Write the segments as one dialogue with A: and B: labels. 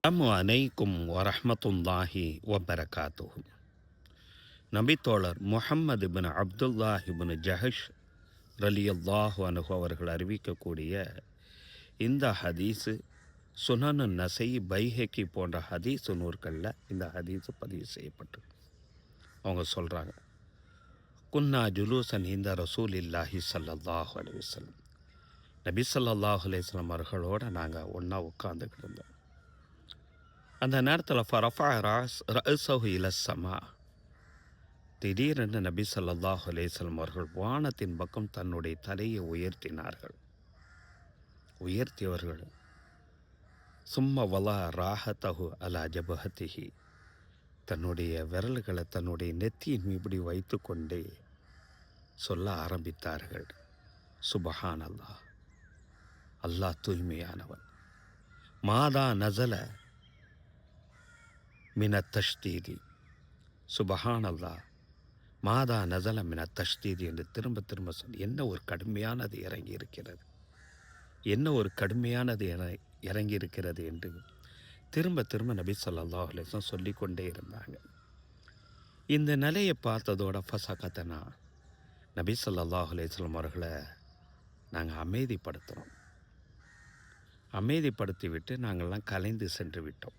A: அஸ்ஸலாமு அலைக்கும் வரஹ்மத்துல்லாஹி வபரகாத்துஹு. நபித்தோழர் முஹம்மது பின் அப்துல்லாஹ் இப்னு ஜஹஷ் ரலியல்லாஹு அன்ஹு அவர்கள் அறிவிக்கக்கூடிய இந்த ஹதீஸு சுனனு நசை, பைஹகி போன்ற ஹதீஸு நூற்களில் இந்த ஹதீஸு பதிவு செய்யப்பட்டு அவங்க சொல்கிறாங்க, குன்னா ஜுலூசன் இந்த ரசூலில்லாஹி ஸல்லல்லாஹு அலைஹி வஸல்லம், நபி ஸல்லல்லாஹு அலைஹி வஸல்லம் அவர்களோடு நாங்கள் ஒன்றா உட்காந்துக்கிட்டு இருந்தோம். அந்த நேரத்தில் ஃபரஃபா ரஅஸஹு இலஸ்ஸமா, திடீரென்று நபி ஸல்லல்லாஹு அலைஹி வஸல்லம் அவர்கள் வானத்தின் பக்கம் தன்னுடைய தலையை உயர்த்தினார்கள். உயர்த்தியவர்கள் சும்ம வலா ராஹத்தஹு அலா ஜபஹத்திஹி, தன்னுடைய விரல்களை தன்னுடைய நெத்தியின் இப்படி வைத்து கொண்டே சொல்ல ஆரம்பித்தார்கள், சுபஹான் அல்லாஹ், அல்லாஹ் தூய்மையானவன். மாதா நசல மின தஷ்தீதி, சுபஹான் அல்லாஹ், மாதா நசல மின தஷ்தீதி என்று திரும்ப திரும்ப சொல்லி, என்ன ஒரு கடுமையானது இறங்கி இருக்கிறது, என்ன ஒரு கடுமையானது இறங்கி இருக்கிறது என்று திரும்ப திரும்ப நபி ஸல்லல்லாஹு அலைஹி வஸல்லம் சொல்லிக்கொண்டே இருந்தாங்க. இந்த நிலையை பார்த்ததோட ஃபசகத்தனா, நபி ஸல்லல்லாஹு அலைஹி வஸல்லம் அவர்களை நாங்கள் அமைதிப்படுத்துகிறோம். அமைதிப்படுத்தி விட்டு நாங்கள்லாம் கலைந்து சென்று விட்டோம்.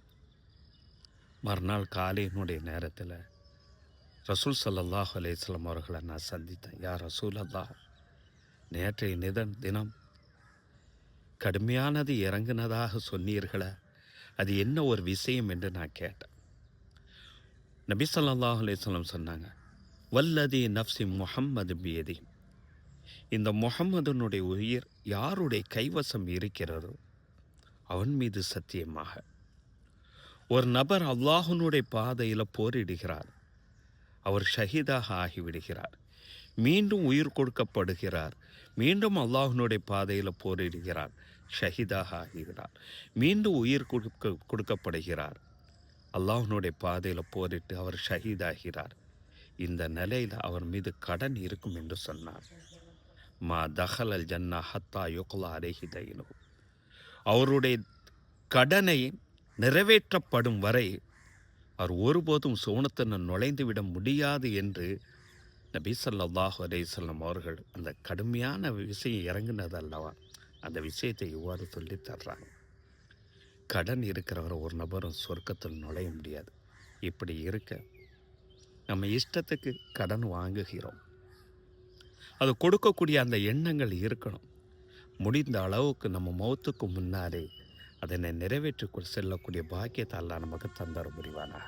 A: மறுநாள் காலையினுடைய நேரத்தில் ரசூல் ஸல்லல்லாஹு அலைஹி வஸல்லம் அவர்களை நான் சந்தித்தேன். யா ரசூல் அல்லாஹ், நேற்றைய தினம் கடுமையானது இறங்குனதாக சொன்னீர்களே, அது என்ன ஒரு விஷயம் என்று நான் கேட்டேன். நபி ஸல்லல்லாஹு அலைஹி வஸல்லம் சொன்னாங்க, வல்லதி நஃப்சி முஹம்மது பியதி, இந்த முஹம்மதுனுடைய உயிர் யாருடைய கைவசம் இருக்கிறதோ அவன் மீது சத்தியமாக, ஒரு நபர் அல்லாஹ்வுடைய பாதையில் போரிடுகிறார், அவர் ஷஹீதாக ஆகிவிடுகிறார், மீண்டும் உயிர் கொடுக்கப்படுகிறார், மீண்டும் அல்லாஹ்வுடைய பாதையில் போரிடுகிறார், ஷஹீதாக ஆகிறார், மீண்டும் உயிர் கொடுக்கப்படுகிறார், அல்லாஹ்வுடைய பாதையில் போரிட்டு அவர் ஷஹீதாகிறார். இந்த நிலையில் அவர் மீது கடன் இருக்கும் என்று சொன்னார். மா தஹலல் ஜன்னா ஹத்தா யுக்லா அலைஹி தைனு, அவருடைய கடனை நிறைவேற்றப்படும் வரை அவர் ஒருபோதும் சுவனத்தில் நுழைந்து விட முடியாது என்று நபி ஸல்லல்லாஹு அலைஹி வஸல்லம் அவர்கள் அந்த கடுமையான விஷயம் இறங்குனது அல்லவா, அந்த விஷயத்தை இவ்வாறு சொல்லி தர்றாங்க. கடன் இருக்கிறவரை ஒரு நபரும் சொர்க்கத்தில் நுழைய முடியாது. இப்படி இருக்க நம்ம இஷ்டத்துக்கு கடன் வாங்குகிறோம். அது கொடுக்கக்கூடிய அந்த எண்ணங்கள் இருக்கணும். முடிந்த அளவுக்கு நம்ம மௌத்துக்கு முன்னாலே அதனை நிறைவேற்றி செல்லக்கூடிய பாக்கியத்தை அல்லாஹ் நமக்கு தந்தர புரிவானாக.